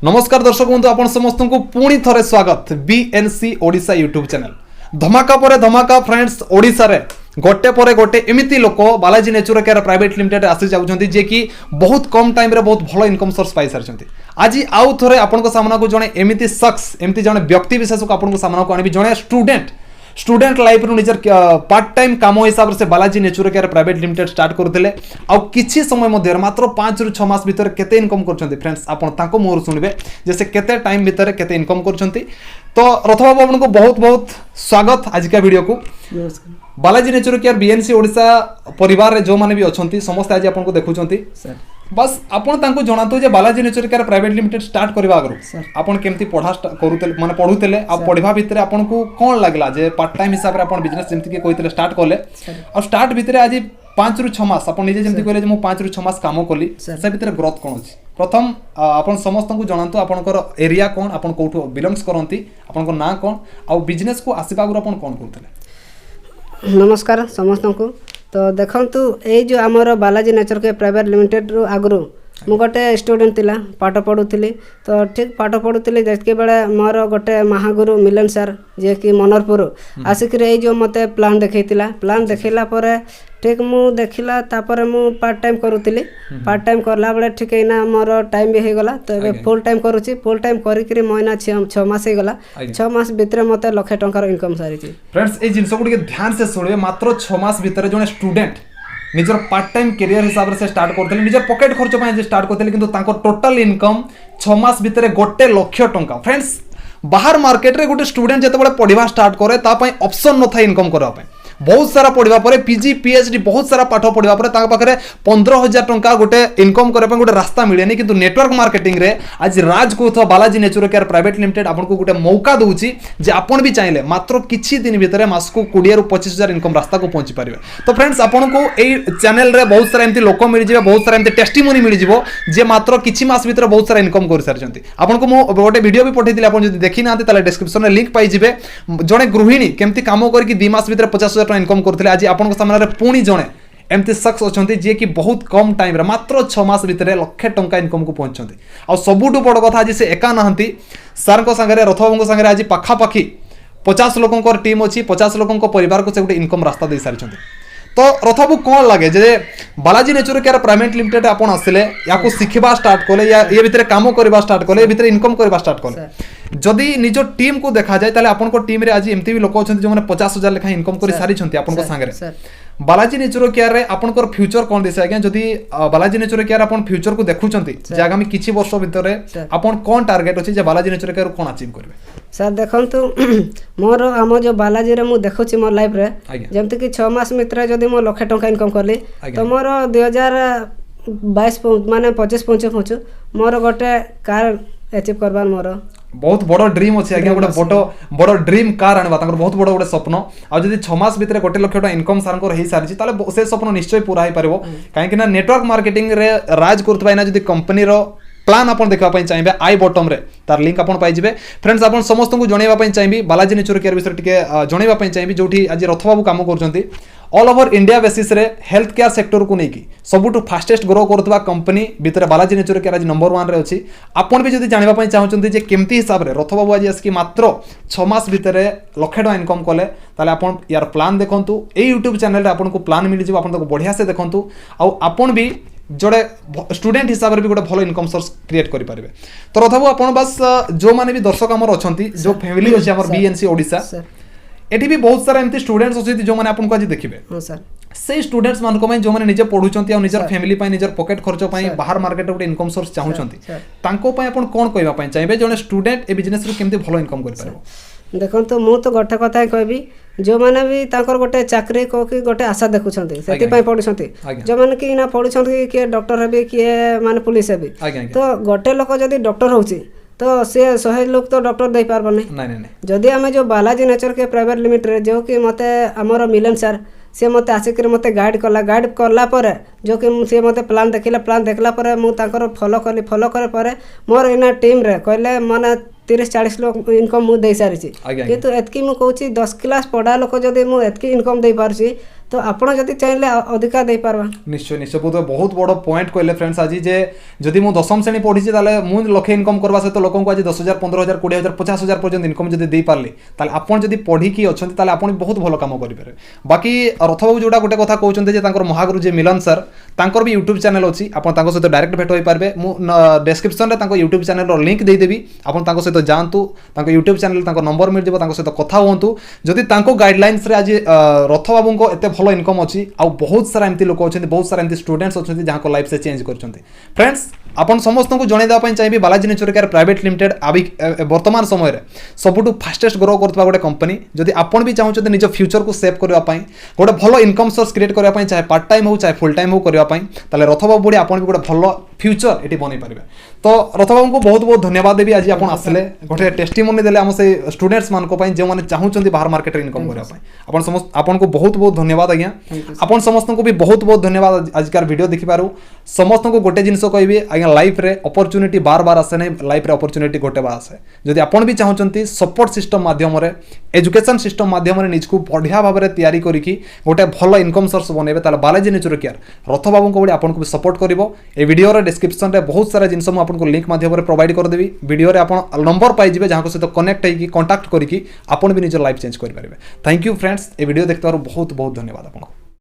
नमस्कार दर्शक बंधु आपण समस्त को पुणी थरे स्वागत बीएनसी ओडिशा यूट्यूब चैनल धमाका परे धमाका फ्रेंड्स ओडिशा रे गोटे परे गोटे एमिति लोक Balaji nature care private limited आसी जाउछंती जे कि बहुत कम टाइम रे बहुत भलो इनकम सोर्स पाई सारछंती। आज आउ थरे आपण को सामना को जणे एमिति शख्स एमिति जणे व्यक्ति विशेष को आपण को सामना को आनिबी जणे स्टूडेंट लाइफ रु निजर पार्ट टाइम काम हिसाब से Balaji nature care private limited start करथिले आ किछि समय मध्ये मात्र 5 रु 6 मास भीतर केते इनकम करछंती फ्रेंड्स आपण ताको मोर सुनिबे जैसे केते टाइम भीतर केते इनकम करछंती। तो रथ बाबू आपन को बहुत बहुत स्वागत आज का वीडियो को। Balaji nature care BNC Odisha परिवार रे जो माने भी अछंती समस्त आज आपन को देखुछंती बस आपण तांको जणातो जे Balaji nature care private limited start करबा आगरो आपण केमती पढा करूतले माने पढुतले आ पढिबा भितरे आपण को कोन लागला जे पार्ट टाइम हिसाब रे आपण बिजनेस जेमति के कहितले स्टार्ट करले आ स्टार्ट भितरे आज 5 रु 6 मास आपण निजे जेमति कहले जे मु 5 रु 6 मास काम करली से भितरे ग्रोथ कोन अछि प्रथम आपण समस्त को जणातो आपनकर एरिया कोन आपण कोठो बिलोंग्स करंती आपनको ना कोन आ बिजनेस को आसीबा आगरो आपण कोन करथले। नमस्कार समस्त को। तो देखंतु ए जो आमर बालाजी नेचर के प्राइवेट लिमिटेड रु आगु मु गोटे स्टूडेंट थिला पाठ पढ़ुली तो ठीक पाठ पढ़ुली जितके बेले मोर गोटे महागुरु मिलन सर जे कि मनरपुर आसिक ए जो मते प्लान देखैतिला प्लान देखैला परे ठीक मु देखिला तापरे मु पार्ट टाइम करूतिली पार्ट टाइम करला बेले ठीक एना मोर टाइम भी हे गला तो एबे फुल टाइम करूची फुल टाइम करिकरी मोइना 6 मास हे गला 6 मास भितरे मते लाख टंकार इनकम सारिची। फ्रेंड्स ए जिंस को ध्यान से सुनिबे मात्र 6 मास भितरे जने स्टूडेंट निजर पार्ट टाइम करियर हिसाब से स्टार्ट करथिले निजर पॉकेट खर्च पय स्टार्ट करथिले किंतु तांको टोटल इनकम 6 मास भितरे 1 लाख टंका। फ्रेंड्स बाहर मार्केट रे गोटे स्टूडेंट जते बळे पढिबा स्टार्ट करे ता पय ऑप्शन न था इनकम करबा पय बहुत सारा पढ़ा पर पीजी पीएचडी बहुत सारा पाठ पढ़ा पर पाखे 15,000 टंका गोटे इनकम करने गोटे रास्ता मिलेनी किंतु नेटवर्क मार्केटिंग रे आज राज को Balaji nature care private limited आपको गोटे मौका दूची जे आपन भी चाहिए मात्र किछि दिन भितर मास को 20 रु 25,000 इनकम रास्ता को पहुंची पारे। तो फ्रेंड्स आपन को ए चैनल रे बहुत सारा एमती लोक मिल जिवे बहुत सारा एमती टेस्टिमोनी मिल जिवो जे मात्र किछि मास भितर बहुत सारा इनकम कर सारछंती। आपन को मो गोटे वीडियो भी पठैतिले आपन जदि देखि नाते ताले डिस्क्रिप्शन में लिंक पाई जिवे जणे गृहिणी केमती काम करके 2 मास भितर 50,000 टका इनकम करथिले आज आपन को सामने पुणी जणे एमती शख्स अछंती जे कि बहुत कम टाइम रे मात्र 6 मास भितर लाख टंका इनकम को पहुंचंती। आ सबुटु बड़ कथा आज से एका नहंती सर को संगे रथबाबू संगे आज पाखा पाखी 50 लोकंक टीम अछि 50 लोकंक परिवार को से गोटे इनकम रास्ता दे सारिछंती। तो रथबाबू कोन लागे जे Balaji nature care private limited आपन आसिले याको सिखबा स्टार्ट कले या ये भितर काम करबा स्टार्ट कले भितर इनकम करबा स्टार्ट कले जदि निजो टीम को देखा जाए ताले आपन को टीम रे आज एमती भी लोक अछंती जो माने 50,000 लेखा इनकम करि सारी छंती आपन को संगे बालाजी नेचुर केयर रे आपन को फ्यूचर कोन दिसे आज्ञा जदि बालाजी नेचुर केयर आपन फ्यूचर को देखुचंती जे आगामी किछि वर्ष भितर आपन कोन टारगेट अछि जे बालाजी नेचुर केयर कोन अचीव करबे। सर देखंतु मोर हम जो बालाजी रे मु देखुची मोर लाइफ रे जेमति कि 6 मास मित्र जदि मो लाख टंका इनकम करली तो मोर 2022 माने 25 मोर गोटे कार अचीव करबार मोर बहुत बड़ ड्रीम अच्छे आज्ञा गोटे बड़ ड्रीम कार आनवा तांकर बहुत बड़ गोटे स्वप्न आ जदि 6 मास भितर 1 लाख टका इनकम सारंकर हे सारिछि ताले से स्वप्न निश्चय पूरा हे परबो काहे ना नेटवर्क मार्केटिंग रे राज करथबा इना जदि कंपनी रो प्लान आपन देखा पई चाहिबे आई बॉटम रे तार लिंक आपन पाई जिवे। फ्रेंड्स आपन समस्त को जणैबा पई चाहिबी बालाजी नेचुर केयर विषय टिके जणैबा पई चाहिबी जोठी आज रथबाबू काम करछंती ऑल ओवर इंडिया बेसिस रे हेल्थ केयर सेक्टर को नेकी सबुटु फास्टेस्ट ग्रो करथबा कंपनी भितर बालाजी नेचुर केयर आज नंबर 1 रे अछि। आपन भी जदि जानिबा पई चाहउछंती जे केमती हिसाब रे रथबाबू आज आसकी मात्र 6 मास भितर लाख टका इनकम कले ताले आपन यार प्लान देखंतु ए YouTube चैनल रे आपन को प्लान मिल जिवो आपन ताको बढ़िया से देखंतु आ आपन भी जोड़े स्टूडेंट हिसाब रे भी गोटे भलो इनकम सोर्स क्रिएट करि पारिबे। तो रथबाबू आपन बस जो माने भी दर्शक हमर अछंती जो फैमिली अछि हमर बीएनसी ओडिशा एठी भी बहुत सारा एमती स्टूडेंट्स अछि जो माने आपन को आज देखिबे हां सर से स्टूडेंट्स मान को जो माने निजे पढुचंती आ निजर फैमिली पय निजर पॉकेट खर्च पय बाहर मार्केट गोटे इनकम सोर्स चाहउचंती तांको पय आपन कोन कहबा पय चाहिबे जने स्टूडेंट ए बिजनेस रे केमते भलो इनकम करि पारबो। देखंतु मु तो गोटे कथा कहबी जो माने भी तांकर गोटे चाकरी को कि गोटे आशा देखुछंती सेति पय पढुछंती जो माने कि ना पढुछंती कि डॉक्टर हेबे कि माने पुलिस हेबे तो गोटे लोक जदी डॉक्टर होउची तो से 100 लोग तो डॉक्टर दे पारबो नहीं जदी हमें जो बालाजी नेचर के प्राइवेट लिमिटेड जो कि मते हमर मिलन सर से मते आसिक मते गाइड करला पर जो कि से मते प्लान देखला पर मु तांकर फॉलो करे पर मोर इना टीम रे कहले माने 30-40 लोग इनकम मु दे सारिछि किंतु एतकी मु कहूची 10 क्लास पढ़ा लोक जदी मु एतकी इनकम दे पारछि तो आपण जदि चाहिए अधिका दे पारबा। निश्चय निश्चय बहुत बड़ पॉइंट कहले फ्रेंड्स आज जे जदि मु 10वीं श्रेणी पढ़ी ताले मु लक्षे इनकम करबा सहित लोक को आज 10,000 15,000 20,000 50,000 पर्यंत इनकम जदि दे पारले ताले आपण जदि पढ़ी की अछंती ताले आपण बहुत भलो काम करि पारे। बाकी रथ बाबू जोटा गोटे कथा कहउचंते जे तांकर महागुरु जे मिलन सर तांकर भी यूट्यूब चैनल अछि आपण तांको सहित डायरेक्ट भेट होई पारबे। मु डिस्क्रिप्शन रे तांको यूट्यूब चैनल रो लिंक दे देबी आपण तांको सहित जानतु तांको यूट्यूब चैनल तांको नंबर मिल जेबो तांको सहित कथा होंतु जदि तांको गाइडलाइंस रे आज रथ बाबू को एते भलो इनकम अछि आ बहुत सारा एमती लोक अच्छे बहुत सारा एमती स्टूडेंट्स अच्छे जहाँ लाइफ से चेंज कर फ्रेंड्स आपन समस्त को जन देवाई चाहिए Balaji natural care private limited वर्तमान समय रे सबुठु फास्टेस्ट ग्रो करता गोटे कंपनी जदि आपन भी चाहते निज फ्यूचर को सेव करने गोटे भलो इनकम सोर्स क्रिएट करने चाहे पार्ट टाइम हो चाहे फुल टाइम हो करने ताले रथ बाबू बुढ़ी आपन भी गोटे भलो फ्यूचर ये बन पारे। तो रथ बाबू को बहुत बहुत धन्यवाद देवी आज आप आसले गोटे टेस्टिमोनी देले आम से स्टूडेंट्स मान जो मैंने चाहते बाहर मार्केट इनकम करने आपन को बहुत बहुत धन्यवाद आज्ञा आपन समस्त को भी बहुत बहुत धन्यवाद आजकार वीडियो देखिबारु। समस्त को गोटे जिनस कहबी आज्ञा लाइफ रे अपॉर्चुनिटी बार बार आसे नहीं लाइफ रे अपॉर्चुनिटी गोटे बार आसे जदि आपन भी चाहते सपोर्ट सिस्टम माध्यम रे एजुकेशन सिस्टम माध्यम रे निज को बढ़िया भाव में तैयारी करिकी गोटे भलो इनकम सोर्स बनेबे ताले बालाजी नेचुरल केयर रथ बाबू को आपन को भी सपोर्ट करिवो। ए वीडियो रे डिस्क्रिप्शन रे बहुत सारा जिनस मु आपन को लिंक माध्यम रे प्रोवाइड कर देबी वीडियो रे आपन नंबर पाई जिवे जहां को सहित कनेक्ट होई कांटेक्ट करिकी आपन भी निज लाइफ चेंज करि पारिबे। थैंक यू फ्रेंड्स ए वीडियो देखते बहुत बहुत धन्यवाद आपन।